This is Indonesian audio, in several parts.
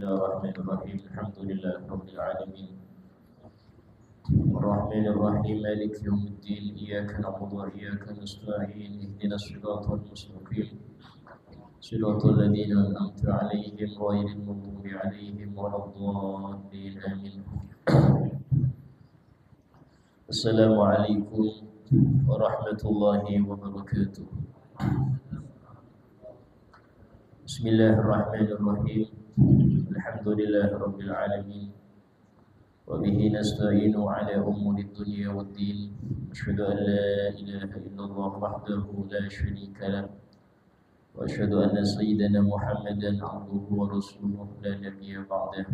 Bismillahirrahmanirrahim. Alhamdulillahirabbil alamin. Arrahmanirrahim. Maliki yaumiddin. Iyyaka na'budu wa iyyaka nasta'in. Ihdinas siratal mustaqim. Siratal ladzina an'amta 'alaihim ghairil maghdubi 'alaihim waladdallin. Amin. Assalamualaikum warahmatullahi wabarakatuh. Bismillahirrahmanirrahim. Alhamdulillahirabbil alamin. Wa bihi nasta'inu 'ala umuri dunya waddin. Asyhadu an la ilaha illallah wahdahu la syarika lah. Wa asyhadu anna sayyidana Muhammadan 'abduhu wa rasuluhu la nabiyya ba'dah.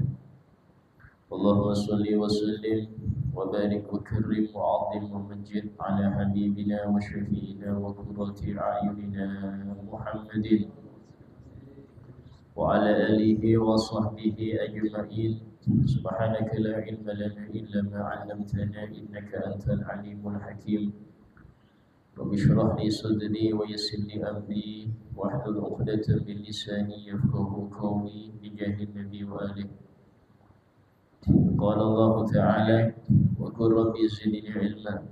Allahumma shalli wa sallim wa barik wa karrim wa 'azzim wa majid 'ala habibina wa syafi'ina wa qurrati a'yunina Muhammadin wa ala alihi wa sahbihi ajma'in. Subhanaka la ilma lana illa ma 'allamtana innaka antal alimul hakim. Rabbi shrah li sadri wa yassir li amri wahlul 'uqdatam min lisani yafqahu qawli bi jahin nabi wa alihi. Qala Allah ta'ala wa qur rabbi zidni ilma.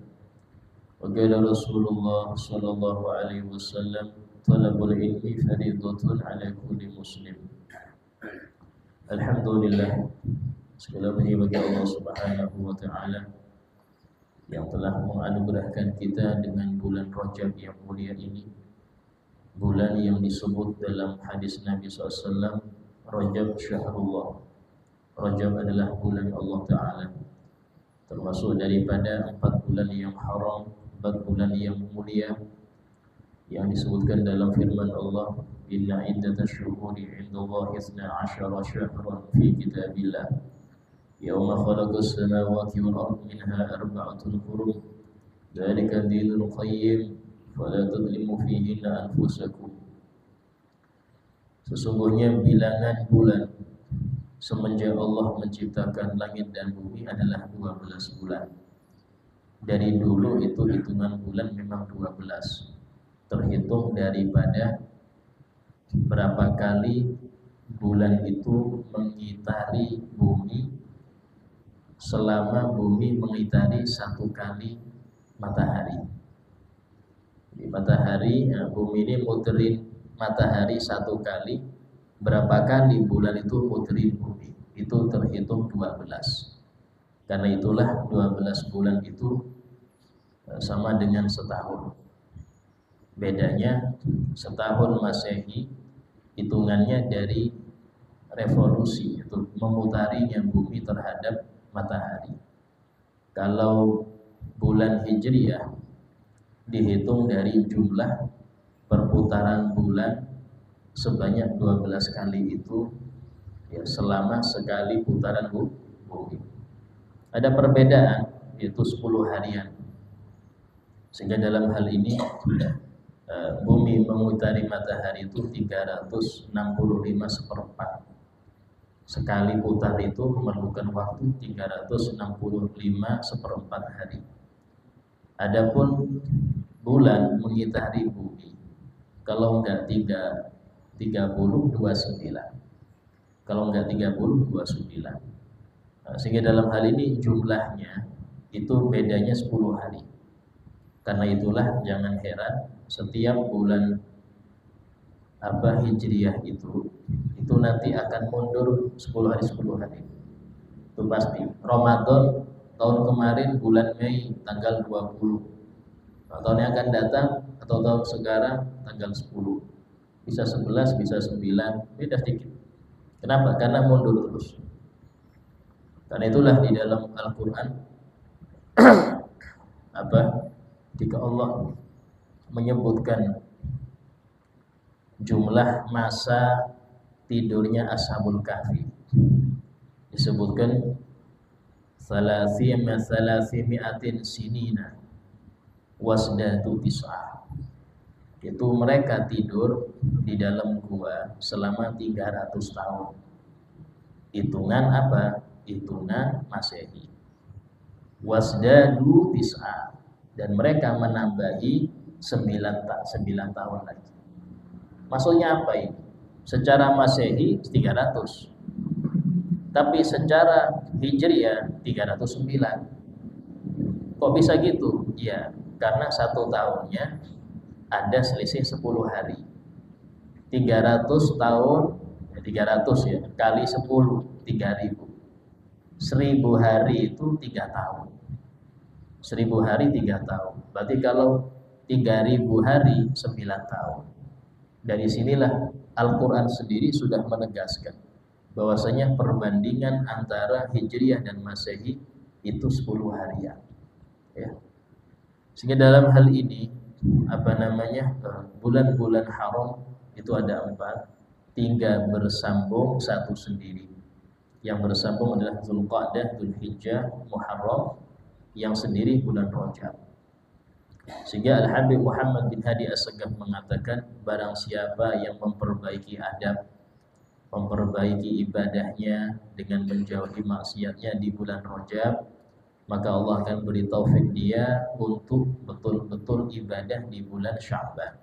Wa qala Rasulullah sallallahu alaihi wasallam talabul ilmi fardhatun ala kulli muslim. Alhamdulillah, segala puji bagi Allah Subhanahu wa taala yang telah menganugerahkan kita dengan bulan Rajab yang mulia ini. Bulan yang disebut dalam hadis Nabi SAW, Rajab syahrullah. Rajab adalah bulan Allah Ta'ala, termasuk daripada 4 bulan yang haram, 4 bulan yang mulia yang disebutkan dalam firman Allah, inna iddatash syuhuri 'indallahi 12 syahran fi kitabillah yauma khalaqas samawati wal ardi minha arba'atun hurum dzalika dinul qayyim fala tadlimu fihinna anfusakum. Sesungguhnya bilangan bulan semenjak Allah menciptakan langit dan bumi adalah 12 bulan. Dari dulu itu hitungan bulan memang 12, terhitung daripada berapa kali bulan itu mengitari bumi selama bumi mengitari 1 kali matahari. Di matahari, bumi ini muterin matahari 1 kali, berapa kali bulan itu muterin bumi, itu terhitung 12. Karena itulah 12 bulan itu sama dengan setahun. Bedanya setahun Masehi hitungannya dari revolusi, itu memutarinya bumi terhadap matahari. Kalau bulan Hijriyah dihitung dari jumlah perputaran bulan sebanyak 12 kali itu, ya, selama sekali putaran bumi. Ada perbedaan, yaitu 10 harian. Sehingga dalam hal ini bumi mengitari matahari itu 365/4. Sekali putar itu memerlukan waktu 365/4 hari. Adapun bulan mengitari bumi, kalau enggak 30 29. Kalau enggak 30 29. Sehingga dalam hal ini jumlahnya itu bedanya 10 hari. Karena itulah jangan heran setiap bulan Hijriyah itu nanti akan mundur 10 hari. Itu pasti. Ramadan tahun kemarin bulan Mei tanggal 20. Tahun yang akan datang atau tahun sekarang tanggal 10. Bisa 11, bisa 9, beda sedikit. Kenapa? Karena mundur terus. Karena itulah di dalam Al-Qur'an jika Allah menyebutkan jumlah masa tidurnya Ashabul Kahfi, disebutkan 300 sinina wasdatu tis'ah. Itu mereka tidur di dalam gua selama 300 tahun. Hitungan apa? Hitungan Masehi. Wasdadu tis'ah, dan mereka menambahi 9 tahun lagi. Maksudnya apa ini? Secara Masehi 300, Tapi secara Hijriah 309. Kok bisa gitu? Ya, karena 1 tahunnya ada selisih 10 hari. 300 tahun, 300 ya, kali 10, 3000. 1000 hari itu 3 tahun. 1000 hari 3 tahun. Berarti kalau 3000 hari 9 tahun. Dari sinilah Al-Quran sendiri sudah menegaskan bahwasanya perbandingan antara Hijriah dan Masehi itu 10 harian. Ya. Sehingga dalam hal ini bulan-bulan haram itu ada 4, 3 bersambung, 1 sendiri. Yang bersambung adalah Dzulqa'dah, Dzulhijjah, Muharram, yang sendiri bulan Rajab. Sehingga Al-Habib Muhammad bin Hadi As-Sagaf mengatakan, barang siapa yang memperbaiki adab, memperbaiki ibadahnya dengan menjauhi maksiatnya di bulan Rajab, maka Allah akan beri taufik dia untuk betul-betul ibadah di bulan Sya'ban.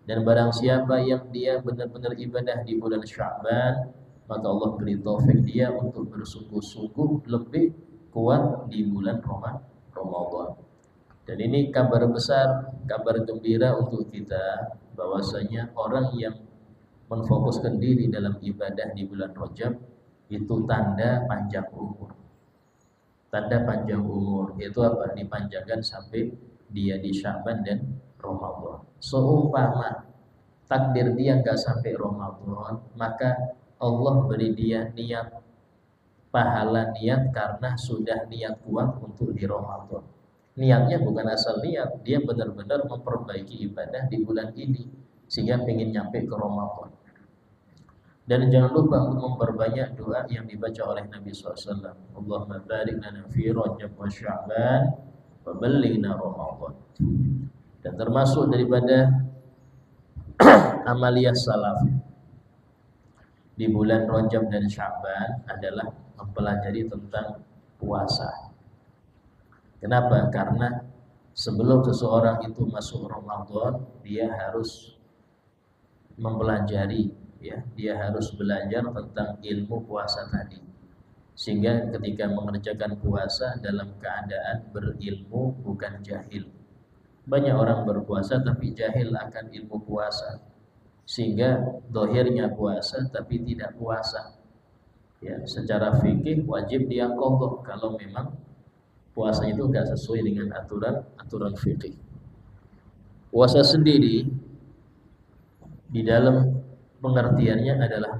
Dan barang siapa yang dia benar-benar ibadah di bulan Sya'ban, maka Allah beri taufik dia untuk bersungguh-sungguh lebih kuat di bulan Ramadan. Dan ini kabar besar, kabar gembira untuk kita, bahwasanya orang yang menfokuskan diri dalam ibadah di bulan Rajab itu tanda panjang umur. Tanda panjang umur itu apa? Dipanjangkan sampai dia di Sya'ban dan Ramadan. Seumpama takdir dia enggak sampai Ramadan, maka Allah beri dia niat, pahala niat karena sudah niat kuat untuk di Ramadan. Niatnya bukan asal niat, dia benar-benar memperbaiki ibadah di bulan ini sehingga ingin nyampe ke Ramadan. Dan jangan lupa untuk memperbanyak doa yang dibaca oleh Nabi SAW. Allahumma barik lana fi Rajab wa Sya'ban wa ballighna Ramadan. Dan termasuk daripada amaliyah salaf di bulan Rajab dan Sya'ban adalah mempelajari tentang puasa. Kenapa? Karena sebelum seseorang itu masuk Ramadan, dia harus mempelajari, ya, dia harus belajar tentang ilmu puasa tadi. Sehingga ketika mengerjakan puasa dalam keadaan berilmu, bukan jahil. Banyak orang berpuasa tapi jahil akan ilmu puasa, sehingga dohirnya puasa tapi tidak puasa. Ya, secara fikih wajib dia qadha kalau memang puasa itu enggak sesuai dengan aturan fikih. Puasa sendiri di dalam pengertiannya adalah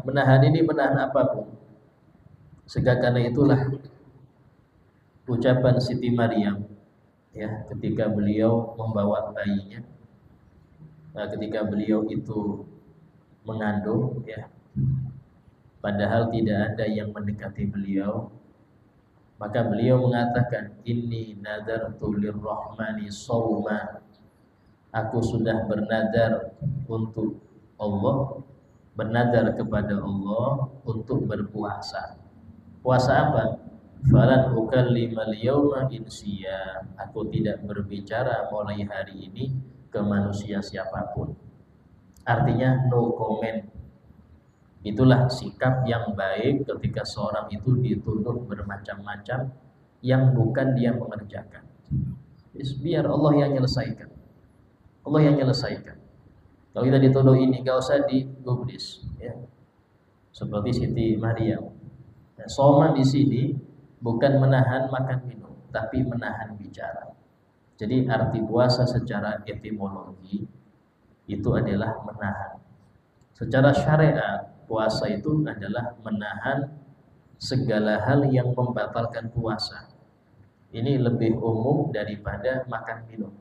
menahan ini menahan apapun. Karena itulah ucapan Siti Maryam, ya, ketika beliau membawa bayinya, ketika beliau itu mengandung, ya, padahal tidak ada yang mendekati beliau, maka beliau mengatakan, inni nadartu lirrahmani shawma, aku sudah bernadar untuk Allah, bernadar kepada Allah untuk berpuasa. Puasa apa? Falan ukallimal yawma insiya, aku tidak berbicara mulai hari ini ke manusia siapapun. Artinya no comment. Itulah sikap yang baik ketika seorang itu dituduh bermacam-macam yang bukan dia mengerjakan. Biar Allah yang menyelesaikan. Allah yang menyelesaikan. Kalau kita dituduh ini, gak usah digubris, ya. Seperti Siti Maryam. Nah, soma di sini bukan menahan makan minum, tapi menahan bicara. Jadi arti puasa secara etimologi itu adalah menahan. Secara syariat, puasa itu adalah menahan segala hal yang membatalkan puasa. Ini lebih umum daripada makan minum.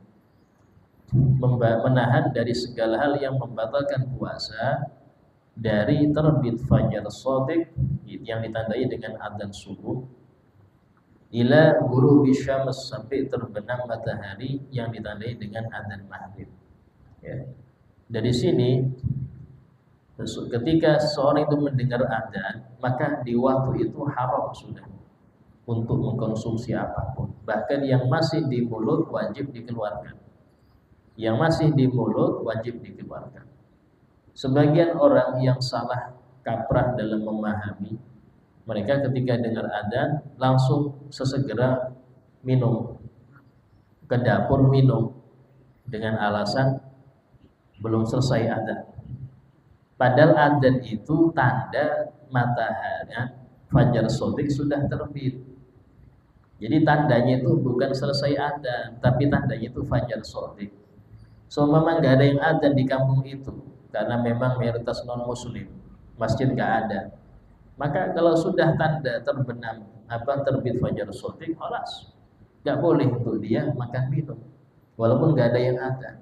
Menahan dari segala hal yang membatalkan puasa, dari terbit fajar shadiq yang ditandai dengan adzan subuh, ila ghurubi syams, sampai terbenam matahari yang ditandai dengan adzan maghrib. Ya. Dari sini, ketika seorang itu mendengar adzan, maka di waktu itu haram sudah untuk mengkonsumsi apapun. Bahkan yang masih di mulut wajib dikeluarkan. Yang masih di mulut wajib dikeluarkan. Sebagian orang yang salah kaprah dalam memahami. Mereka ketika dengar adzan langsung sesegera minum, ke dapur minum dengan alasan belum selesai adzan. Padahal adzan itu tanda matahari fajar shadiq sudah terbit. Jadi tandanya itu bukan selesai adzan, tapi tandanya itu fajar shadiq. So memang nggak ada yang adzan di kampung itu karena memang mayoritas non muslim, masjid nggak ada. Maka kalau sudah tanda terbenam terbit fajar shadiq, alas nggak boleh untuk dia makan minum, walaupun nggak ada yang adzan.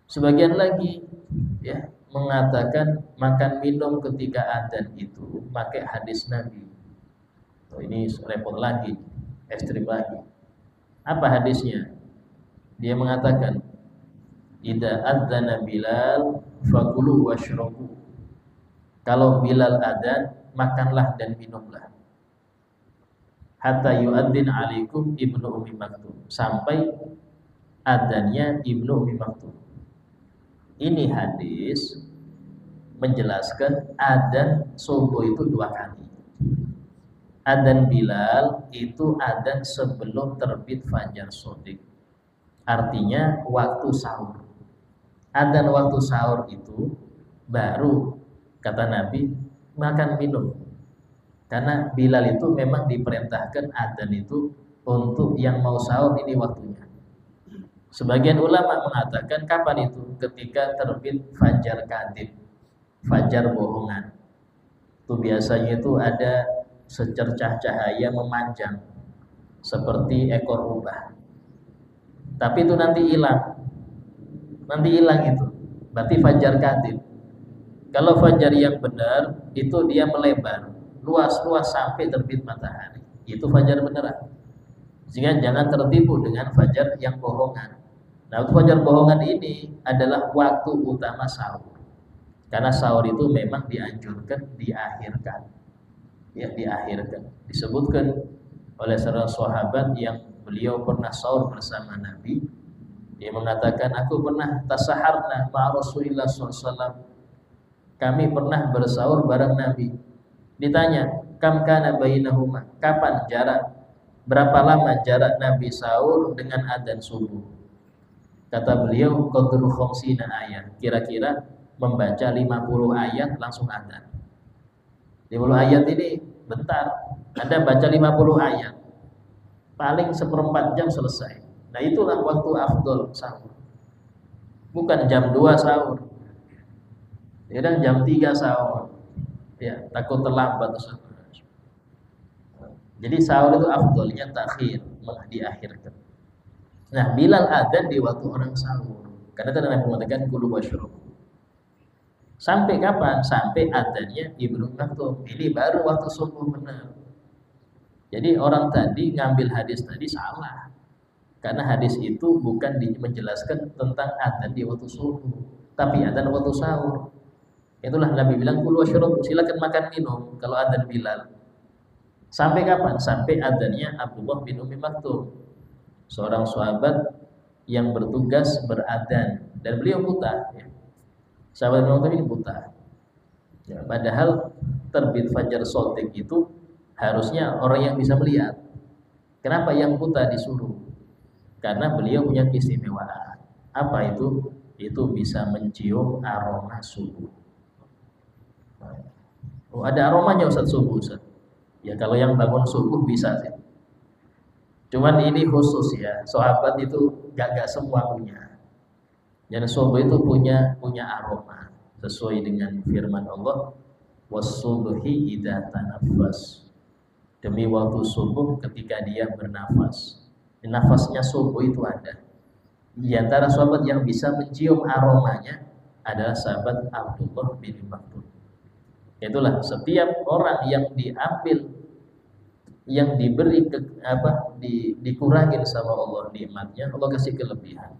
Sebagian lagi ya mengatakan makan minum ketika adzan itu pakai hadis Nabi. Oh, ini repot lagi, ekstrim lagi. Apa hadisnya? Dia mengatakan, "Idza adzana Bilal fakulu washrabu." Kalau Bilal adzan, makanlah dan minumlah. Hatta yu'adzin alaikum Ibnu Ummi Maktum. Sampai adzannya Ibnu Ummi Maktum. Ini hadis menjelaskan adzan subuh itu 2 kali. Adzan Bilal itu adzan sebelum terbit fajar shadiq. Artinya waktu sahur. Adzan waktu sahur itu baru kata Nabi makan minum. Karena Bilal itu memang diperintahkan adzan itu untuk yang mau sahur ini waktunya. Sebagian ulama mengatakan kapan itu? Ketika terbit fajar kadhib, fajar bohongan. Itu biasanya itu ada secercah cahaya memanjang seperti ekor ubah. Tapi itu nanti hilang. Nanti hilang itu. Berarti fajar kadhib. Kalau fajar yang benar itu dia melebar, luas-luas sampai terbit matahari. Itu fajar beneran. Sehingga jangan tertipu dengan fajar yang bohongan. Nah, fajar bohongan ini adalah waktu utama sahur. Karena sahur itu memang dianjurkan diakhirkan. Ya, diakhirkan. Disebutkan oleh seorang sahabat yang beliau pernah sahur bersama Nabi. Dia mengatakan, aku pernah tasaharna ma'a Rasulillah SAW. Kami pernah bersahur bareng Nabi. Ditanya, kam kana bainahuma? Kapan jarak? Berapa lama jarak Nabi sahur dengan adzan subuh? Kata beliau, qadru khamsina ayat. Kira-kira membaca 50 ayat langsung adzan. 50 ayat ini bentar. Anda baca 50 ayat. Paling 1/4 jam selesai. Nah, itulah waktu afdol sahur. Bukan jam 2 sahur. Kadang jam 3 sahur. Ya, takut terlambat. Jadi sahur itu afdolnya takhir, diakhirkan. Nah, Bilal adzan di waktu orang sahur. Karena tadi Nabi mengatakan kulu wasyrabu. Sampai kapan? Sampai adzannya Ibnu Maktum. Ini baru waktu subuh benar. Jadi orang tadi ngambil hadis tadi salah. Karena hadis itu bukan menjelaskan tentang adzan di waktu subuh, tapi adzan waktu sahur. Itulah Nabi bilang kulu wasyrabu, silakan makan minum kalau adzan Bilal. Sampai kapan? Sampai adzannya Abdullah bin Ummi Maktum, seorang sahabat yang bertugas beradzan dan beliau buta. Ya. Sahabat bin Maktum ini buta. Ya, padahal terbit fajar shadiq itu harusnya orang yang bisa melihat. Kenapa yang buta disuruh? Karena beliau punya keistimewaan. Apa itu? Itu bisa mencium aroma subuh. Oh, ada aromanya Ustaz subuh, Ustaz. Ya kalau yang bangun subuh bisa sih. Cuman ini khusus ya. Sahabat itu gak semua punya. Dan subuh itu punya aroma sesuai dengan firman Allah, was-subhi idza tanaffas. Demi waktu subuh ketika dia bernafas. Nafasnya subuh itu ada. Di antara sahabat yang bisa mencium aromanya adalah sahabat Abdullah bin Maktum. Itulah setiap orang yang diambil, yang diberi dikurangin sama Allah nikmatnya, Allah kasih kelebihan.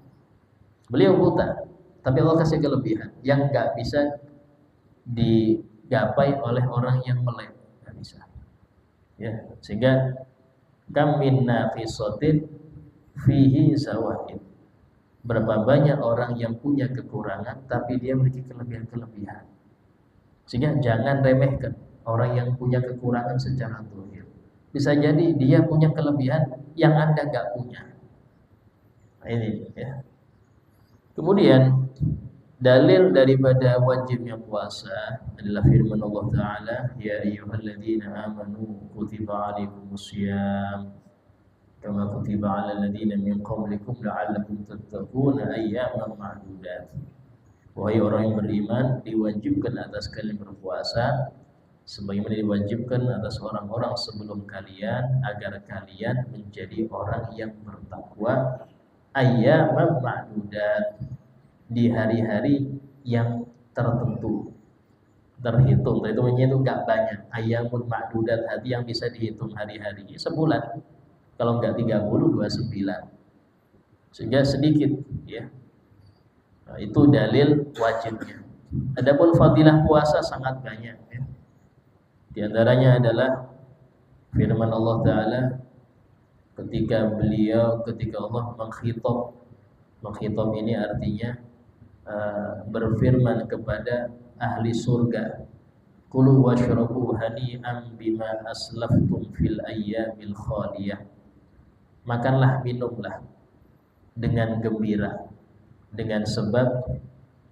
Beliau buta, tapi Allah kasih kelebihan yang nggak bisa digapai oleh orang yang melek, nggak bisa. Ya, sehingga kam min naqisatin fihi zawahid. Berapa banyak orang yang punya kekurangan tapi dia memiliki kelebihan-kelebihan. Sehingga jangan remehkan orang yang punya kekurangan secara zahir. Bisa jadi dia punya kelebihan yang Anda nggak punya. Nah, ini ya. Kemudian dalil daripada wajibnya puasa adalah firman Allah Ta'ala, ya ayyuhalladzina amanu kutiba alaikumusiyam kama kutiba alal ladzina min qablikum la'allakum tattaquna ayyaman ma'dudat. Wahai orang yang beriman, diwajibkan atas kalian berpuasa sebagaimana diwajibkan atas orang-orang sebelum kalian agar kalian menjadi orang yang bertakwa ayyaman ma'dudat, di hari-hari yang tertentu, terhitung. Hitungnya itu nggak banyak. Ayyamun ma'dudat, hati yang bisa dihitung hari-hari sebulan. Kalau nggak 30, 29. Sehingga sedikit ya. Nah, itu dalil wajibnya. Adapun fadilah puasa sangat banyak ya. Di antaranya adalah firman Allah Ta'ala ketika Allah mengkhitab ini artinya berfirman kepada ahli surga, kulu washrabu hani'an bima aslaftum fil ayyamil khaliyah, makanlah minumlah dengan gembira dengan sebab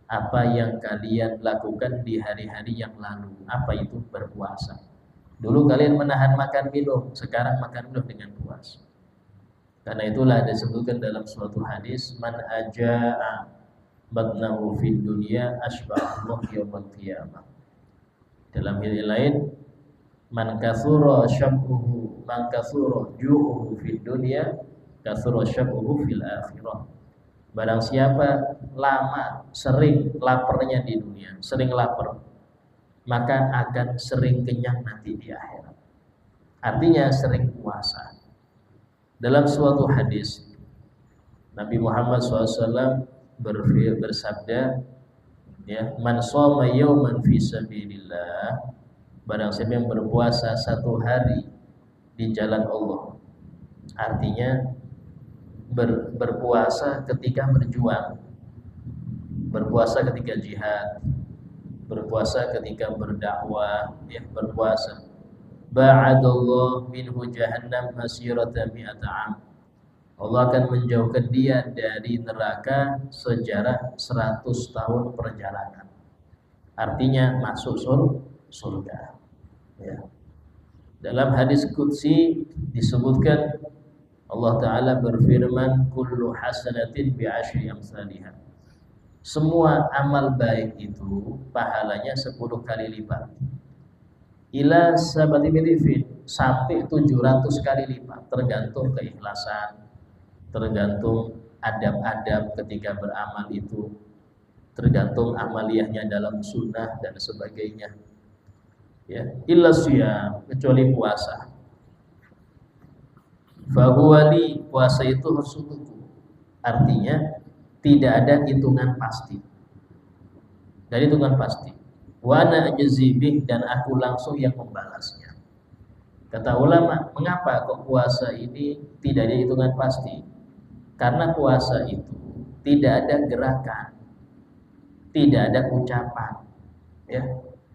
apa yang kalian lakukan di hari-hari yang lalu. Apa itu? Berpuasa. Dulu kalian menahan makan minum, sekarang makan minum dengan puasa. Karena itulah disebutkan dalam suatu hadis, man aja'a batnahu fid dunya asba'allahu yawmal qiyamah. Dalam hal lain, man kathura ju'uhu fid dunya kathura syab'uhu fil akhirah. Barang siapa lama sering laparnya di dunia, sering lapar, maka akan sering kenyang nanti di akhirat. Artinya sering puasa. Dalam suatu hadis Nabi Muhammad SAW bersabda, ya, man shoma yawman fi sabilillah, barang siapa yang berpuasa satu hari di jalan Allah, artinya berpuasa ketika berjuang, berpuasa ketika jihad, berpuasa ketika berdakwah, ya, berpuasa. Ba'adallahu minhu jahannam masirata mi'ata am. Allah akan menjauhkan dia dari neraka sejarah 100 tahun perjalanan. Artinya masuk surga. Ya. Dalam hadis qudsi disebutkan Allah Ta'ala berfirman, kullu hasanatin bi'ashri amsalihah. Semua amal baik itu pahalanya 10 kali lipat. Ila sabati midifin, sampai 700 kali lipat, tergantung keikhlasan, tergantung adab-adab ketika beramal itu, tergantung amaliyahnya dalam sunnah dan sebagainya. Ya, illa siyam, kecuali puasa. Fahuwali, puasa itu husutuku, artinya tidak ada hitungan pasti. Dari hitungan pasti. Wa ana ajzibih, dan aku langsung yang membalasnya. Kata ulama, mengapa kok puasa ini tidak ada hitungan pasti? Karena puasa itu tidak ada gerakan, tidak ada ucapan, ya.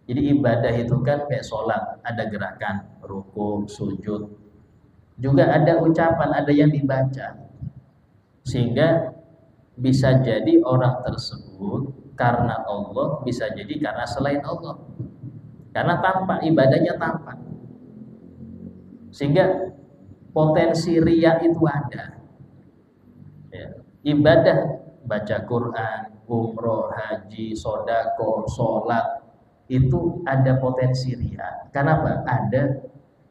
Jadi ibadah itu kan kayak sholat, ada gerakan, rukuk, sujud, juga ada ucapan, ada yang dibaca, sehingga bisa jadi orang tersebut karena Allah, bisa jadi karena selain Allah, karena tampak, ibadahnya tampak, sehingga potensi riya itu ada. Ya. Ibadah baca Quran, umroh, haji, sodako, sholat, itu ada potensi riya. Kenapa? Ada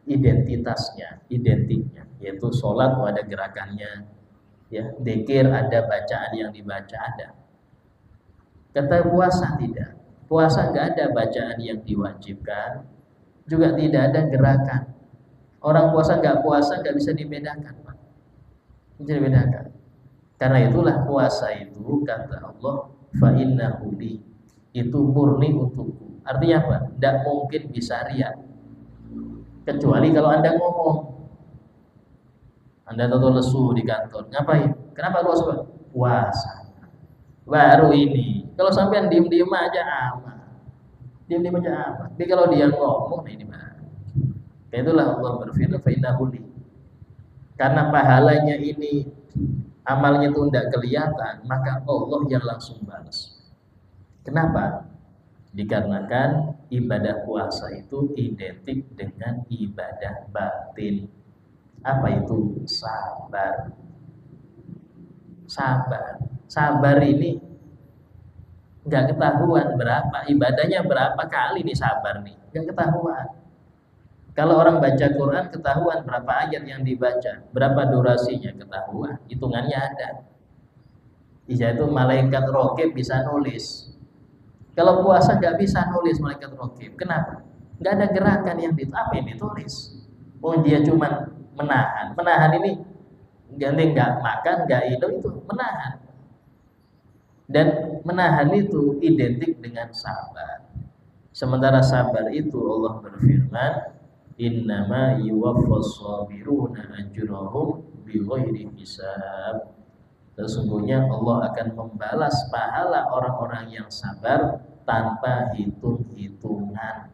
identitasnya, identiknya, yaitu sholat ada gerakannya, ya, dzikir ada bacaan yang dibaca ada. Kata puasa tidak, puasa nggak ada bacaan yang diwajibkan, juga tidak ada gerakan. Orang puasa nggak bisa dibedakan, Pak. Bisa dibedakan. Karena itulah puasa itu kata Allah, fa innahu li, itu murni untukku. Artinya apa? Tidak mungkin bisa riya, kecuali kalau Anda ngomong. Anda tahu lesu di kantor, ngapain? Kenapa luas? Puasa. Baru ini. Kalau sampean diem-diem aja aman. Dia baca apa? Tapi kalau dia ngomong, nah ini mah. Itulah Allah berfirman, fa innahu li. Karena pahalanya ini amalnya itu tidak kelihatan, maka Allah yang langsung balas. Kenapa? Dikarenakan ibadah puasa itu identik dengan ibadah batin. Apa itu? Sabar. Sabar ini nggak ketahuan berapa ibadahnya, berapa kali nih sabar nih, nggak ketahuan. Kalau orang baca Quran ketahuan berapa ayat yang dibaca, berapa durasinya ketahuan, hitungannya ada. Itu malaikat raqib bisa nulis. Kalau puasa nggak bisa nulis malaikat raqib. Kenapa? Nggak ada gerakan yang apa yang ditulis. Oh dia cuma menahan. Menahan ini nggak makan, nggak minum, itu menahan. Dan menahan itu identik dengan sabar. Sementara sabar itu Allah berfirman, innama yuwaffas sabiruna ajrahum bighairi hisab. Sesungguhnya Allah akan membalas pahala orang-orang yang sabar tanpa hitung-hitungan.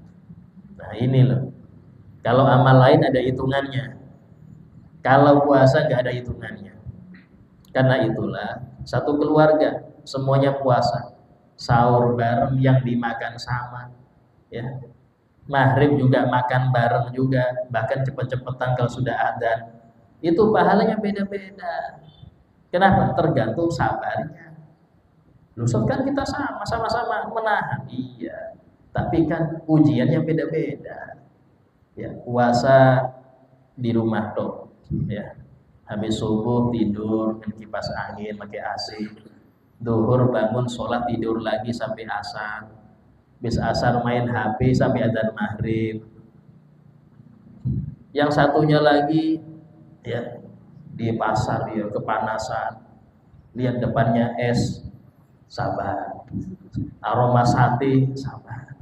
Nah ini loh. Kalau amal lain ada hitungannya. Kalau puasa nggak ada hitungannya. Karena itulah satu keluarga semuanya puasa, sahur bareng, yang dimakan sama, ya. Maghrib juga makan bareng juga, bahkan cepet-cepetan kalau sudah adzan. Itu pahalanya beda-beda. Kenapa? Tergantung sabarnya. Lusut kan kita sama-sama menahan, iya. Tapi kan ujiannya beda-beda. Ya, puasa di rumah toh, ya. Habis subuh tidur dengan kipas angin, pakai AC. Duhur bangun sholat tidur lagi sampai asar. Habis asar main HP sampai adzan maghrib. Yang satunya lagi, ya, di pasar dia kepanasan, lihat depannya es, sabar. Aroma sate, sabar.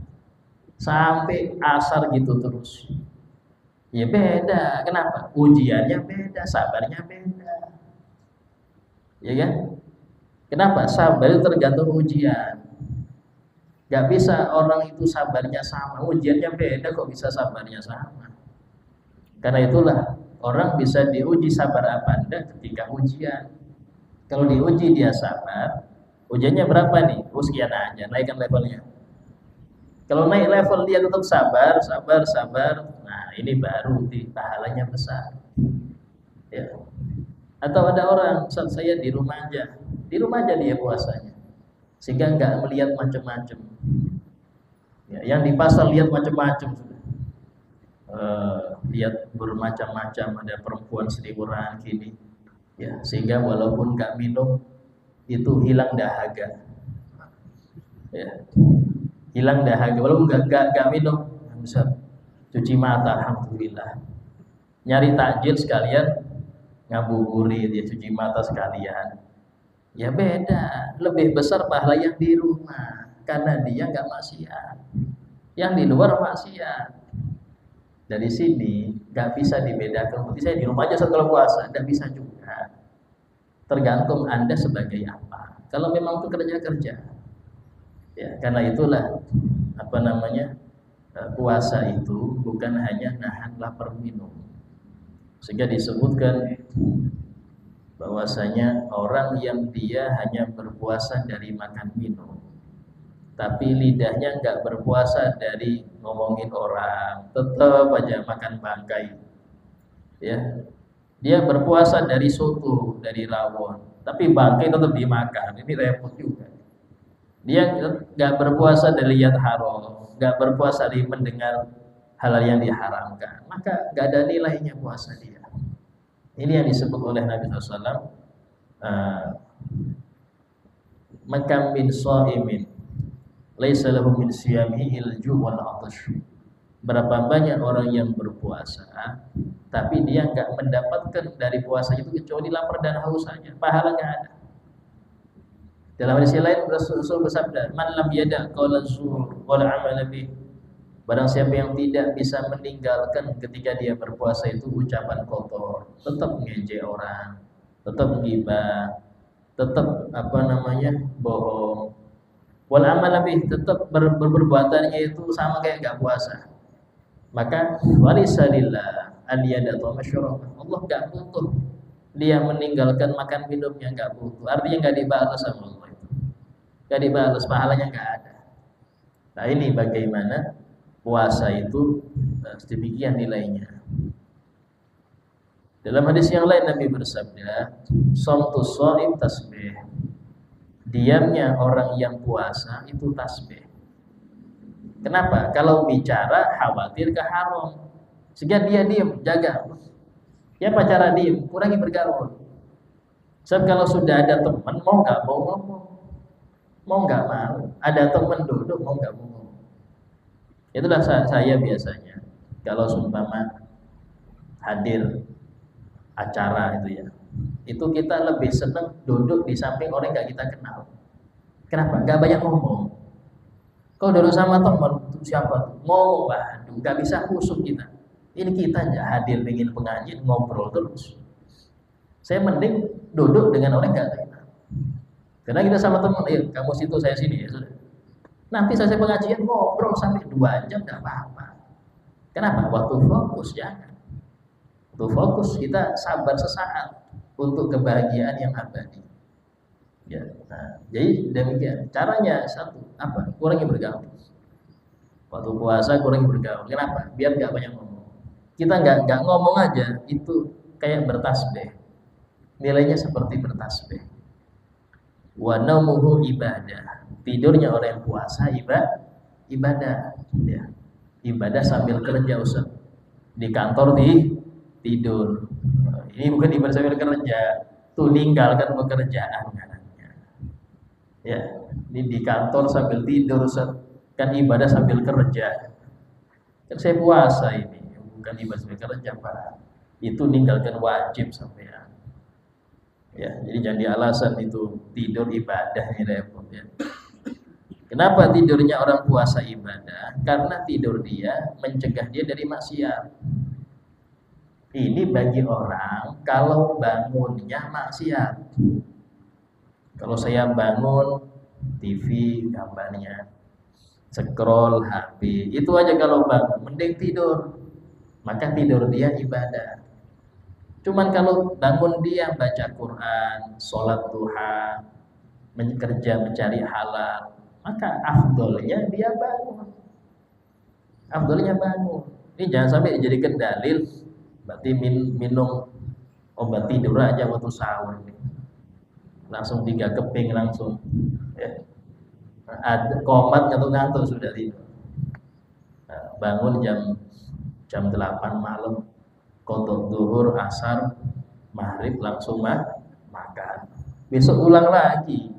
Sampai asar gitu terus. Ya beda. Kenapa? Ujiannya beda, sabarnya beda. Ya kan? Kenapa? Sabar itu tergantung ujian. Gak bisa orang itu sabarnya sama, ujiannya beda kok bisa sabarnya sama. Karena itulah orang bisa diuji sabar apa enggak ketika ujian. Kalau diuji dia sabar, ujiannya berapa nih? Sekian aja, naikkan levelnya. Kalau naik level dia tetap sabar. Nah ini baru pahalanya besar. Ya. Atau ada orang, saat saya di rumah aja dia puasanya, sehingga nggak melihat macam-macam. Ya, yang di pasar lihat macam-macam sudah. Lihat bermacam-macam, ada perempuan seliburan gini, ya, sehingga walaupun nggak minum itu hilang dahaga, ya, hilang dahaga walaupun nggak minum, bisa cuci mata, alhamdulillah. Nyari takjil sekalian ngabuburit, dia cuci mata sekalian. Ya beda, lebih besar pahala yang di rumah karena dia nggak maksiat, yang di luar maksiat. Dari sini nggak bisa dibedakan. Berarti saya di rumah aja setelah puasa, nggak bisa juga. Tergantung Anda sebagai apa. Kalau memang itu kerja, ya karena itulah puasa itu bukan hanya nahan lapar minum. Sehingga disebutkan bahwasanya orang yang dia hanya berpuasa dari makan minum, tapi lidahnya nggak berpuasa dari ngomongin orang, tetap aja makan bangkai, ya. Dia berpuasa dari soto, dari rawon, tapi bangkai tetap dimakan. Ini repot juga. Dia nggak berpuasa dari lihat haram, nggak berpuasa dari mendengar hal yang diharamkan, maka nggak ada nilainya puasa dia. Ini yang disebut oleh Nabi SAW, makam min sha'imin laisa lahu min siyamihi il-ju' wal 'atash. Berapa banyak orang yang berpuasa tapi dia enggak mendapatkan dari puasa itu kecuali lapar dan haus saja, pahala enggak ada. Dalam hadis lain Rasul bersabda, man lam yada' qaula zur wal 'amala bih. Barang siapa yang tidak bisa meninggalkan ketika dia berpuasa itu ucapan kotor, tetap ngejek orang, tetap ghibah, tetap bohong, wal amal lebih tetap berbuatannya itu sama kayak nggak puasa, maka walisalillah aliyadatu masyarakat, Allah nggak butuh dia meninggalkan makan minumnya, nggak butuh, artinya nggak dibalas sama Allah, itu nggak dibalas, pahalanya nggak ada. Nah ini bagaimana puasa itu demikian nilainya. Dalam hadis yang lain Nabi bersabda, "Shamtus shaim tasbih." Diamnya orang yang puasa itu tasbih. Kenapa? Kalau bicara khawatir ke haram, sehingga dia diam, jaga. Ya cara diam, kurangi bergaul. Sebab kalau sudah ada teman, mau nggak mau ngomong, mau nggak mau, ada teman duduk, mau nggak mau ngomong. Itulah saya biasanya kalau seumpama hadir acara itu ya, itu kita lebih senang duduk di samping orang nggak kita kenal. Kenapa? Nggak banyak ngomong. Kalau duduk sama teman, siapa tuh? Ngomong, waduh, nggak bisa khusyuk kita. Ini kita aja hadir ingin pengajian, ngobrol terus. Saya mending duduk dengan orang nggak kenal. Karena kita sama teman, kamu situ, saya sini, ya sudah. Nanti selesai pengajian ngobrol sampai 2 jam nggak apa-apa. Kenapa? Waktu fokus, jangan. Waktu fokus kita sabar sesaat untuk kebahagiaan yang abadi. Ya, nah, jadi demikian. Caranya satu, apa? Kurangi bergaul. Waktu puasa kurangi bergaul. Kenapa? Biar nggak banyak ngomong. Kita nggak ngomong aja, itu kayak bertasbih. Nilainya seperti bertasbih. Wa naumuhu ibadah. Tidurnya orang yang puasa ibadah. Ya. Ibadah sambil kerja, Ustaz. Di kantor tidur. Ini bukan ibadah sambil kerja. Tuh ninggalkan pekerjaan. Ya, ini di kantor sambil tidur, Ustaz. Kan ibadah sambil kerja. Kan saya puasa ini, bukan ibadah sambil kerja, Pak. Itu ninggalkan wajib sampean. Ya, jadi jangan alasan itu tidur ibadah ini repot ya. Kenapa tidurnya orang puasa ibadah? Karena tidur dia mencegah dia dari maksiat. Ini bagi orang kalau bangunnya maksiat. Kalau saya bangun TV gambarnya, scroll HP, itu aja kalau bangun, mending tidur. Maka tidur dia ibadah. Cuman kalau bangun dia baca Quran, sholat duha, kerja mencari halal, maka afdolnya dia bangun. Afdolnya bangun. Ini jangan sampai dijadikan dalil, berarti minum obat tidur aja waktu sahur. Langsung 3 keping langsung. Ya. Ada komat ngantuk-ngantuk sudah tidur. Nah, bangun jam 8 malam. Qodok zuhur, asar, maghrib langsung makan. Besok ulang lagi.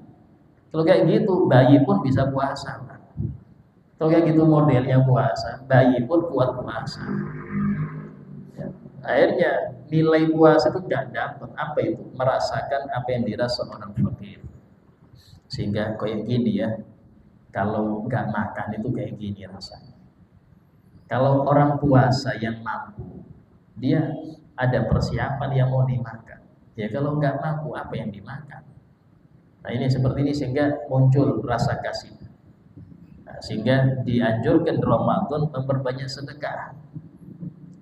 Kalau kayak gitu, bayi pun bisa puasa. Kalau kayak gitu modelnya puasa, bayi pun kuat puasa. Ya. Akhirnya nilai puasa itu gak dapat. Apa itu? Merasakan apa yang dirasa orang fakir. Sehingga kayak gini ya, kalau gak makan itu kayak gini rasanya. Kalau orang puasa yang mampu, dia ada persiapan yang mau dimakan. Ya kalau nggak mampu, apa yang dimakan? Nah ini seperti ini sehingga muncul rasa kasih. Nah, sehingga dianjurkan Ramadan memperbanyak sedekah.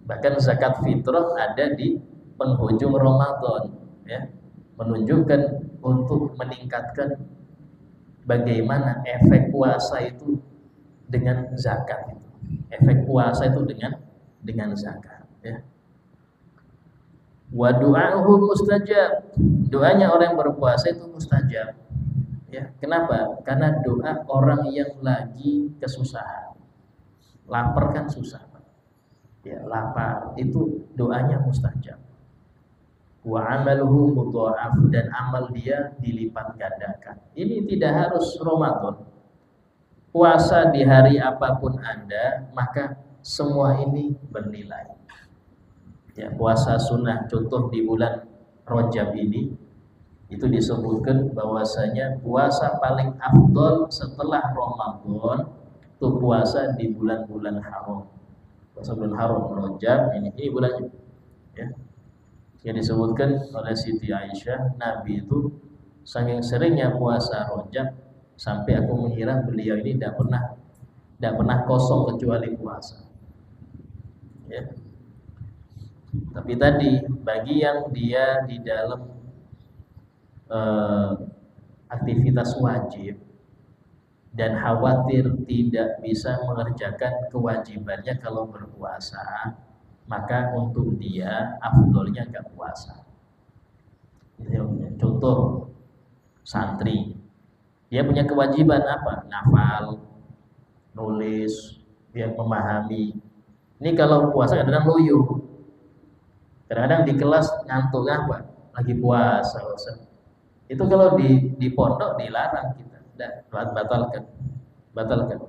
Bahkan zakat fitrah ada di penghujung Ramadan, ya, menunjukkan untuk meningkatkan bagaimana efek puasa itu dengan zakat itu. Efek puasa itu dengan zakat, ya. Wa du'ahu mustajab. Doanya orang yang berpuasa itu mustajab. Ya, kenapa? Karena doa orang yang lagi kesusahan. Lapar kan susah. Ya, lapar itu doanya mustajab. Wa amaluhu mudha'af, dan amal dia dilipat gandakan. Ini tidak harus Ramadan. Puasa di hari apapun Anda, maka semua ini bernilai. Ya, puasa sunnah contoh di bulan Rajab ini itu disebutkan bahwasanya puasa paling afdol setelah Ramadan itu puasa di bulan-bulan haram. Puasa bulan haram Rajab ini bulannya. Ya. Yang disebutkan oleh Siti Aisyah, Nabi itu saking seringnya puasa Rajab Sampai aku mengira beliau ini tidak pernah kosong kecuali puasa. Ya. Tapi tadi bagi yang dia di dalam aktivitas wajib dan khawatir tidak bisa mengerjakan kewajibannya kalau berpuasa, maka untuk dia afdolnya enggak puasa. Contoh santri, dia punya kewajiban apa? Ngafal, nulis, dia memahami. Ini kalau puasa kadang-kadang loyo, kadang-kadang di kelas ngantuk apa? Lagi puasa. Itu kalau di pondok dilarang kita, batalkan.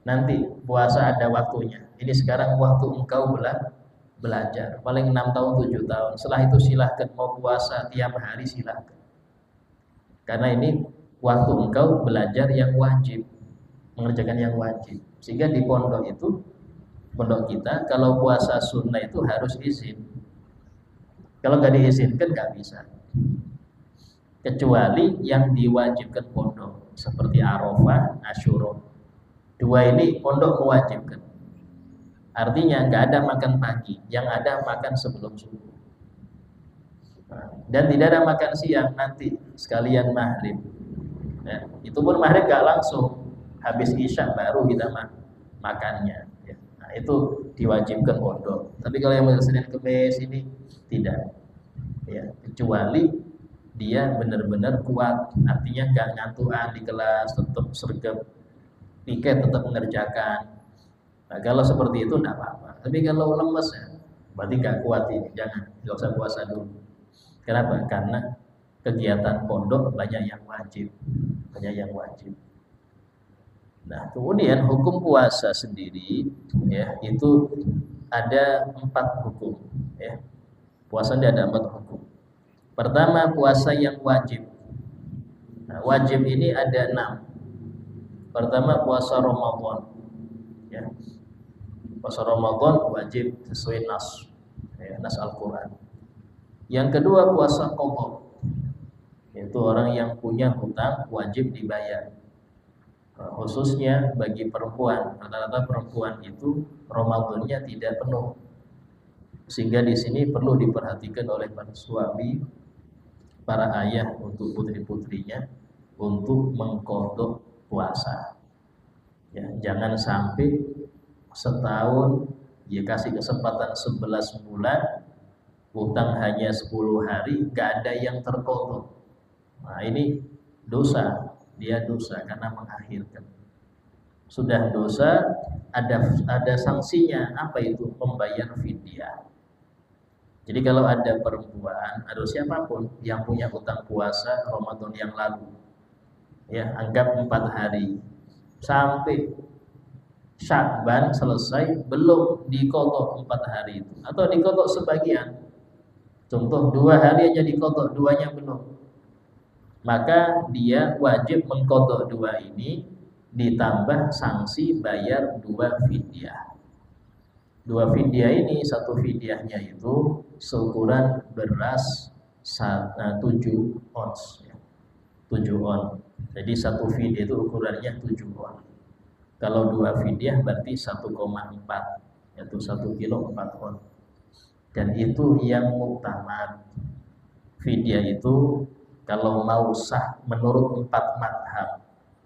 Nanti puasa ada waktunya. Ini sekarang waktu engkau belajar, paling 6 tahun 7 tahun. Setelah itu silahkan mau puasa tiap hari silahkan. Karena ini waktu engkau belajar yang wajib, mengerjakan yang wajib. Sehingga di pondok kita kalau puasa sunnah itu harus izin. Kalau nggak diizinkan nggak bisa. Kecuali yang diwajibkan pondok seperti Arafah, Asyura. Dua ini pondok mewajibkan. Artinya nggak ada makan pagi, yang ada makan sebelum subuh. Dan tidak ada makan siang, nanti sekalian maghrib. Ya, itu pun maghrib nggak langsung, habis isya baru kita makannya. Ya. Nah, itu diwajibkan pondok. Tapi kalau yang Senin Kemis ini tidak. Ya, kecuali dia benar-benar kuat, artinya nggak ngantuan di kelas, tetap sergap piket, tetap mengerjakan. Nah, kalau seperti itu enggak apa-apa. Tapi kalau lemes ya, berarti nggak kuat ini, nggak usah puasa dulu. Kenapa? Karena kegiatan pondok banyak yang wajib. Nah, kemudian hukum puasa sendiri ya, itu ada 4 hukum ya. Puasa ada 4 hukum. Pertama, puasa yang wajib. Nah, wajib ini ada 6. Pertama, puasa Ramadan ya. Puasa Ramadan wajib sesuai nas Al-Quran. Yang kedua, puasa qadha, yaitu orang yang punya hutang wajib dibayar. Khususnya bagi perempuan, rata-rata perempuan itu Ramadannya tidak penuh, sehingga di sini perlu diperhatikan oleh para suami, para ayah untuk putri-putrinya untuk mengqadha puasa. Ya, jangan sampai setahun dia kasih kesempatan 11 bulan, hutang hanya 10 hari, gak ada yang terqadha. Nah, ini dosa, dia dosa karena mengakhirkan. Sudah dosa, ada sanksinya. Apa itu? Membayar fidyah. Jadi kalau ada perempuan atau siapapun yang punya hutang puasa Ramadan yang lalu, ya anggap 4 hari sampai Sya'ban selesai belum diqadha 4 hari itu, atau diqadha sebagian, contoh 2 hari aja diqadha, 2-nya belum, maka dia wajib mengqadha 2 ini ditambah sanksi bayar 2 fidyah. 2 fidyah ini, 1 fidyahnya itu seukuran beras 7 ons ya. 7 on. Jadi 1 fidyah itu ukurannya 7 on. Kalau 2 fidyah berarti 1,4, yaitu 1 kilo 4 on. Dan itu yang muktamad. Fidyah itu kalau mau sah menurut 4 madhab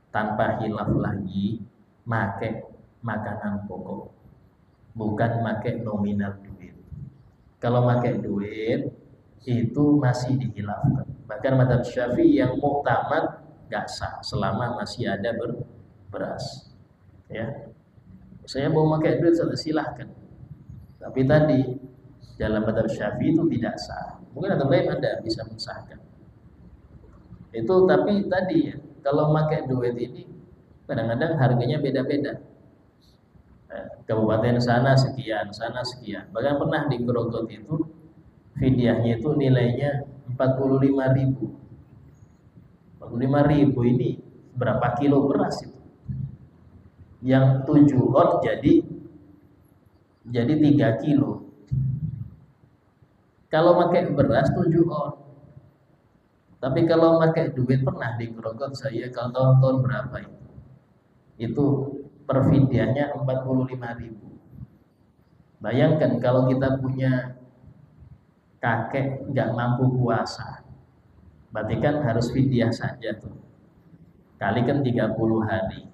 tanpa hilaf lagi, make makanan pokok, bukan make nominal duit. Kalau make duit itu masih dihilafkan. Bahkan madhab Syafi'i yang muktamad gak sah selama masih ada beras. Ya, saya mau pakai duit, silahkan. Tapi tadi dalam madhab Syafi'i itu tidak sah. Mungkin ada lain Anda bisa mensahkan. Itu tapi tadi ya, kalau pakai duit ini kadang-kadang harganya beda-beda. Kabupaten sana sekian, sana sekian. Bahkan pernah di Grogot itu fidyahnya itu nilainya 45.000. 45.000 ini berapa kilo beras itu? Yang 7 on jadi 3 kilo. Kalau pakai beras 7 on, Tapi kalau pakai duit pernah di Grogol saya kalau tahun-tahun berapa itu? Itu per fidyahnya 45.000. Bayangkan kalau kita punya kakek nggak mampu puasa, berarti kan harus fidyah saja tuh. Kalikan 30 hari.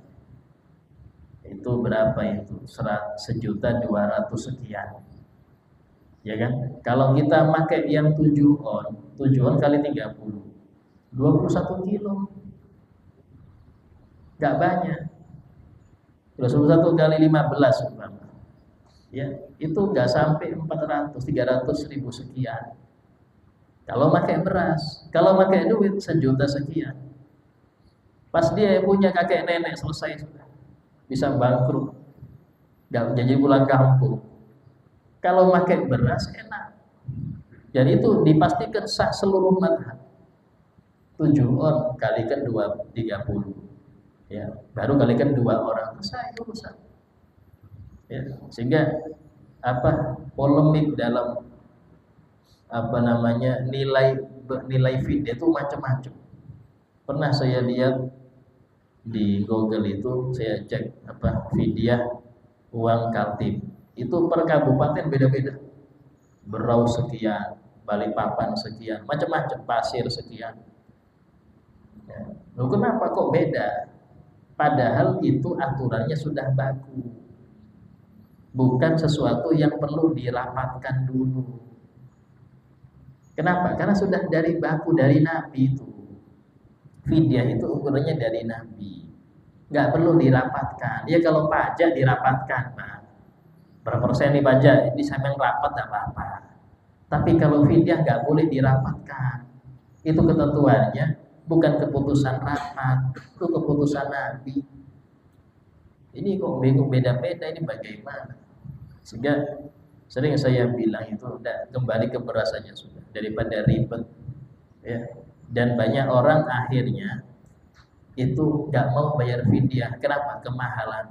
Itu berapa itu? 1.200.000 sekian. Ya kan? Kalau kita pakai yang 7 on kali 30, 21 kilo. Enggak banyak. 21 kali 15 umpama. Ya, itu enggak sampai 300.000 sekian. Kalau pakai beras, kalau pakai duit 1.000.000 sekian. Pas dia punya kakek nenek selesai sudah. Bisa bangkrut. Enggak jadi pulang kampung. Kalau pakai beras enak. Dan itu dipastikan sah seluruh mazhab. 7 on kalikan 30. Ya, baru kalikan 2 orang selesai urusan. Ya, sehingga polemik dalam nilai fidyah itu macam-macam. Pernah saya lihat di Google itu, saya cek fidyah uang Kaltim. Itu per kabupaten beda-beda. Berau sekian, Balikpapan sekian, macam-macam, Pasir sekian. Ya. Loh, kenapa kok beda? Padahal itu aturannya sudah baku. Bukan sesuatu yang perlu dirapatkan dulu. Kenapa? Karena sudah dari baku, dari Nabi itu. Fidyah itu ukurannya dari Nabi. Nggak perlu dirapatkan. Ya kalau pajak dirapatkan, Pak. Berapa persen nih pajak? Ini sampai rapat nggak apa-apa. Tapi kalau fidyah nggak boleh dirapatkan. Itu ketentuannya. Bukan keputusan rapat, itu keputusan Nabi. Ini kok bingung beda-beda, ini bagaimana? Sehingga sering saya bilang itu udah kembali ke beras saja sudah daripada ribet. Ya. Dan banyak orang akhirnya itu nggak mau bayar fidyah. Kenapa? Kemahalan.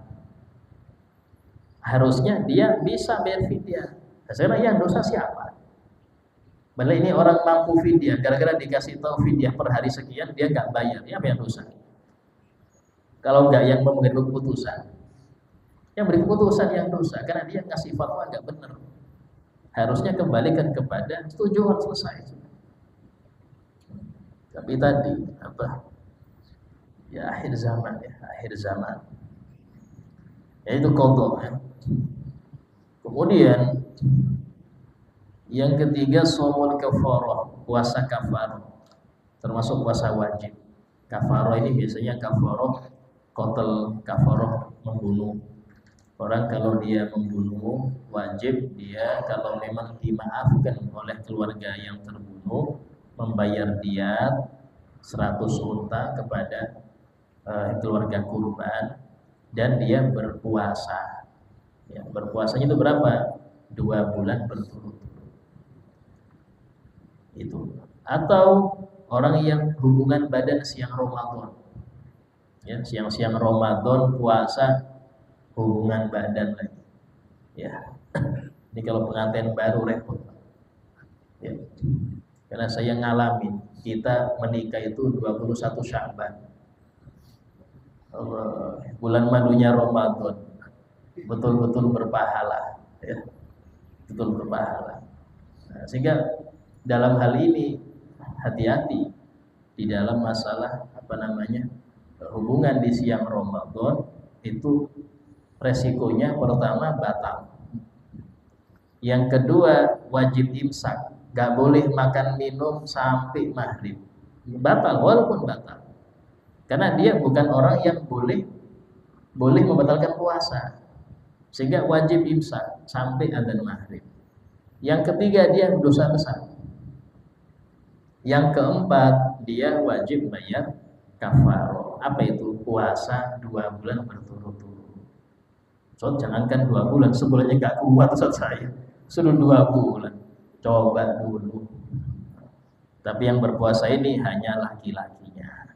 Harusnya dia bisa bayar fidyah. Sekarang yang dosa siapa? Malah ini orang mampu fidyah, gara-gara dikasih tahu fidyah per hari sekian, dia nggak bayar, ya apa yang dosa? Kalau nggak yang memberi keputusan, yang beri keputusan yang dosa, karena dia ngasih fatwa nggak benar. Harusnya kembalikan kepada tujuan selesai. Tapi tadi ya akhir zaman ya, akhir zaman. Yaitu qadha ya. Kemudian yang ketiga shaumul kafarah, puasa kafarah. Termasuk puasa wajib. Kafarah ini biasanya kafarah qatl, kafarah membunuh. Orang kalau dia membunuh wajib dia kalau memang dimaafkan oleh keluarga yang terbunuh membayar diat 100 unta kepada keluarga kurban dan dia berpuasa. Ya, berpuasanya itu berapa? 2 bulan berturut-turut. Itu. Atau orang yang hubungan badan siang Ramadan. Ya, siang-siang Ramadan puasa hubungan badan lagi. Ya. Ini kalau pengantin baru repot. Ya. Karena saya ngalamin, kita menikah itu 21 Sya'ban. Bulan madunya Ramadan. Betul-betul berpahala, ya. Betul berpahala. Nah, sehingga dalam hal ini hati-hati di dalam masalah hubungan di siang Ramadan itu resikonya pertama batal. Yang kedua wajib imsak, gak boleh makan minum sampai maghrib. Batal, walaupun batal. Karena dia bukan orang yang boleh membatalkan puasa. Sehingga wajib imsak sampai adzan maghrib. Yang ketiga dia dosa besar. Yang keempat, dia wajib bayar kafarah. Apa itu? Puasa 2 bulan berturut-turut. So, jangankan 2 bulan, sebulannya gak kuat Ustaz saya. Suruh 2 bulan. Coba dulu. Tapi yang berpuasa ini hanya laki-lakinya.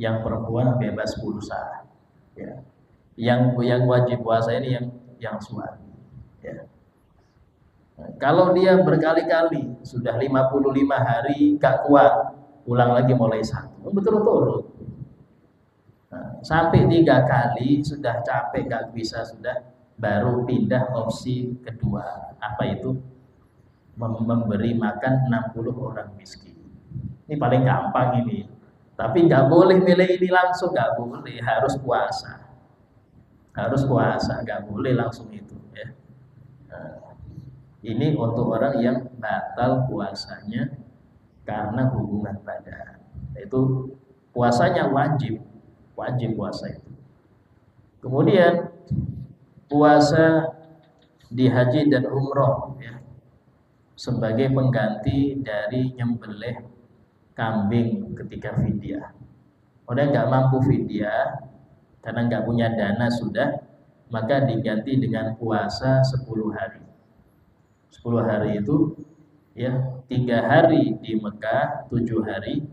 Yang perempuan bebas pulsa. Ya. Yang wajib puasa ini yang suami. Ya. Kalau dia berkali-kali sudah 55 hari gak kuat, ulang lagi mulai 1. Betul-betul. Nah, sampai 3 kali sudah capek nggak bisa, sudah baru pindah opsi kedua. Apa itu? Memberi makan 60 orang miskin. Ini paling gampang ini. Tapi nggak boleh milih ini langsung, nggak boleh, harus puasa. Harus puasa, nggak boleh langsung itu ya. Nah, ini untuk orang yang batal puasanya karena hubungan badan. Itu puasanya wajib puasa itu. Kemudian puasa di haji dan umroh ya, sebagai pengganti dari nyembelih kambing ketika fidyah. Orang nggak mampu fidyah karena nggak punya dana sudah, maka diganti dengan puasa 10 hari. 10 hari itu ya, 3 hari di Mekah, 7 hari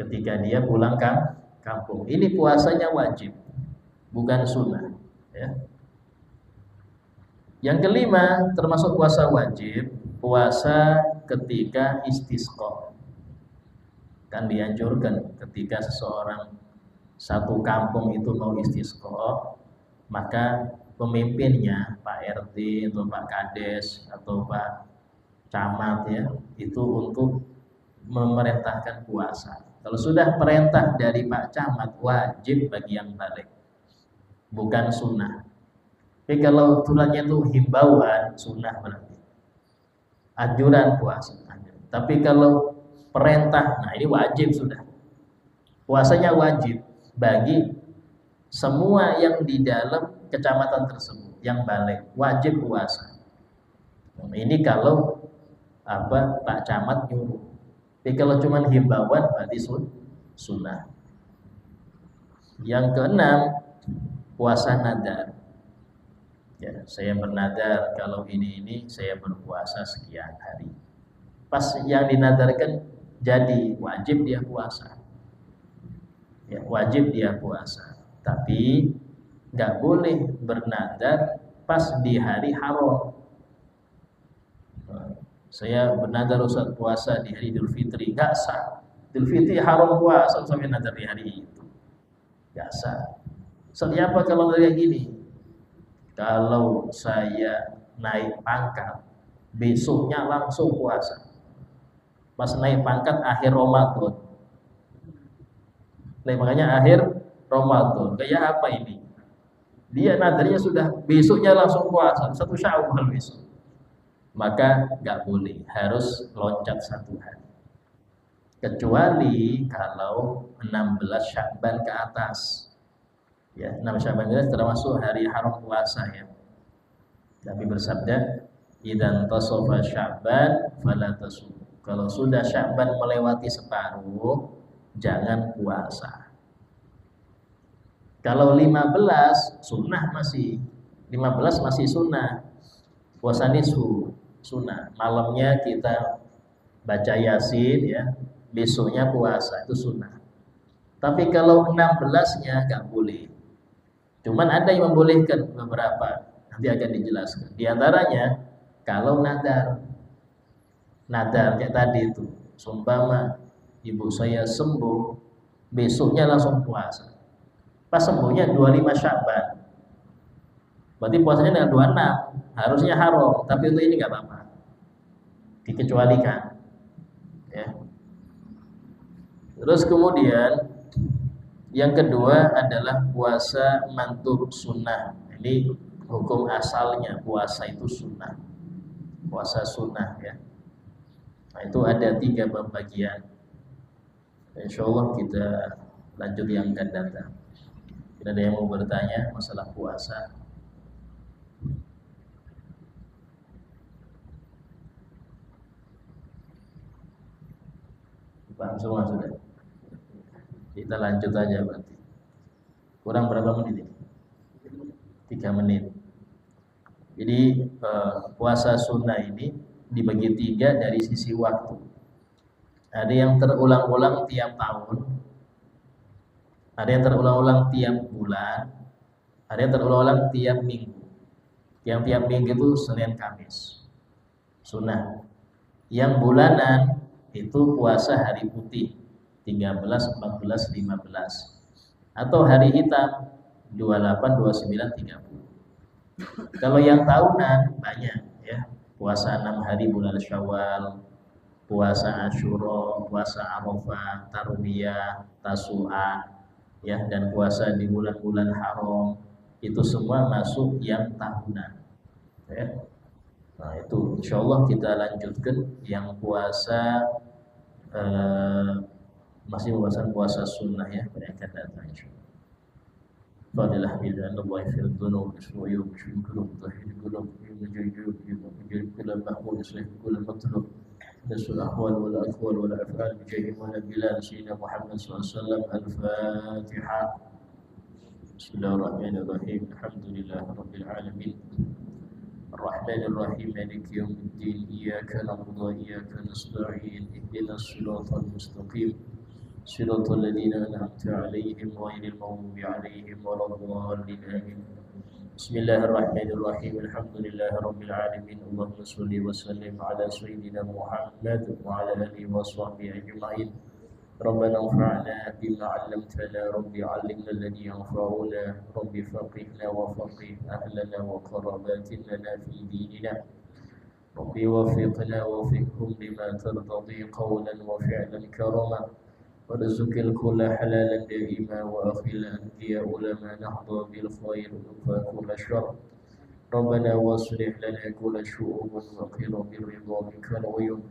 ketika dia pulang kampung. Ini puasanya wajib, bukan sunnah ya. Yang kelima termasuk puasa wajib, puasa ketika istisqa. Kan dianjurkan ketika seseorang satu kampung itu mau istisqa, maka pemimpinnya Pak RT atau Pak Kades atau Pak Camat ya, itu untuk memerintahkan puasa. Kalau sudah perintah dari Pak Camat, wajib bagi yang balik, bukan sunnah. Tapi kalau tulannya itu himbauan, sunnah berarti anjuran puasa. Tapi kalau perintah, nah ini wajib sudah. Puasanya wajib bagi semua yang di dalam kecamatan tersebut yang balik, wajib puasa. Nah, ini kalau Pak Camat nyuruh. Tapi kalau cuma himbauan berarti sunnah. Yang keenam, puasa nadar. Ya, saya bernadar kalau ini saya berpuasa sekian hari. Pas yang dinadarkan jadi, wajib dia puasa. Ya, wajib dia puasa. Tapi nggak boleh bernadar pas di hari haram. Saya bernadar Ustaz puasa di hari Idul Fitri, nggak sah. Idul Fitri haram puasa sampai nadar di hari itu, nggak sah. Soalnya apa kalau kayak gini? Kalau saya naik pangkat, besoknya langsung puasa. Pas naik pangkat akhir Ramadan. Nah, makanya akhir Ramadan. Kayak apa ini? Dia nadarnya sudah besoknya langsung puasa, 1 Syawal besok. Maka nggak boleh, harus loncat 1 hari. Kecuali kalau 16 Sya'ban ke atas. Ya, 6 Sya'ban itu termasuk hari haram puasa ya. Nabi bersabda, "Idzan tasafa Sya'ban fala tasum." Kalau sudah Sya'ban melewati separuh, jangan puasa. Kalau 15 sunnah masih. 15 masih sunnah. Puasa nisfu sunnah. Malamnya kita baca Yasin ya, besoknya puasa, itu sunnah. Tapi kalau 16-nya nggak boleh. Cuman ada yang membolehkan beberapa, nanti akan dijelaskan. Di antaranya kalau nadar kayak tadi itu, sumpama ibu saya sembuh, besoknya langsung puasa. Pas sembuhnya 25 Sya'ban, berarti puasanya dengan 26, harusnya haram, tapi untuk ini nggak apa-apa, dikecualikan. Ya. Terus kemudian yang kedua adalah puasa mandub sunnah. Ini hukum asalnya, puasa itu sunnah. Puasa sunnah ya. Nah, itu ada 3 pembagian. Insyaallah kita lanjut yang akan datang. Tidak ada yang mau bertanya masalah puasa? Paham semua sudah? Kita lanjut aja berarti. Kurang berapa menit ini? 3 menit. Jadi puasa sunnah ini dibagi 3 dari sisi waktu. Ada yang terulang-ulang tiap tahun, ada yang terulang-ulang tiap bulan, ada yang terulang-ulang tiap minggu. Yang tiap minggu itu Senin Kamis, sunnah. Yang bulanan itu puasa hari putih, 13, 14, 15. Atau hari hitam 28, 29, 30. Kalau yang tahunan banyak ya. Puasa 6 hari bulan Syawal, puasa Asyura, puasa Arafah, Tarwiyah, Tasu'a, ya, dan puasa di bulan-bulan haram. Itu semua masuk yang tahunan. Ya. Nah, itu insyaallah kita lanjutkan yang puasa masih pembahasan puasa sunnah ya pada yang akan datang insyaallah. Fadilah bila Allah yaghfir dzunub wa yushrik qulub tahhir qulub yujib kull mahmud yuslih kull matlub nasul ahwal wal aqwal wal af'al bi jayyi wa bilal sayyidina Muhammad sallallahu alaihi wasallam. Al-Fatihah. Bismillahirrahmanirrahim. Alhamdulillahirabbil alamin. Ar-Rahmanir-Rahim. Maliki yaumiddin. Iyyaka na'budu wa iyyaka nasta'in. Ihdinas siratal mustaqim. صراط الذين أنعمت عليهم غير المغضوب عليهم ولا الضالين آمين. بسم الله الرحمن الرحيم. الحمد لله رب العالمين. اللهم صل وسلم على سيدنا محمد وعلى آله وصحبه أجمعين. ربنا انفعنا بما علمتنا. رب علمنا الذي ينفعنا. رب فقهنا وفقه أهلنا وقراباتنا في ديننا. رب وفقنا وفقهم لما ترتضي قولا وفعلا كرما. ورزق الكل حلالا دائما وأخي الأنبياء لما نحظى بالخير وكل شر. ربنا واصلح لنا كل شؤون وقر بالرضا منك العيون.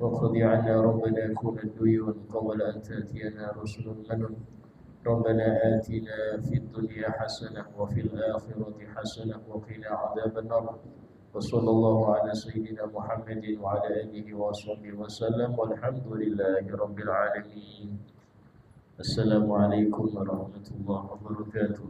وقض عنا ربنا كل الديون قبل أن تأتينا رسل منون. ربنا آتنا في الدنيا حسنة وفي الآخرة حسنة وقنا عذاب النار. وصلى الله على سيدنا محمد وعلى آله وصحبه وسلم والحمد لله رب العالمين. السلام عليكم ورحمة الله وبركاته.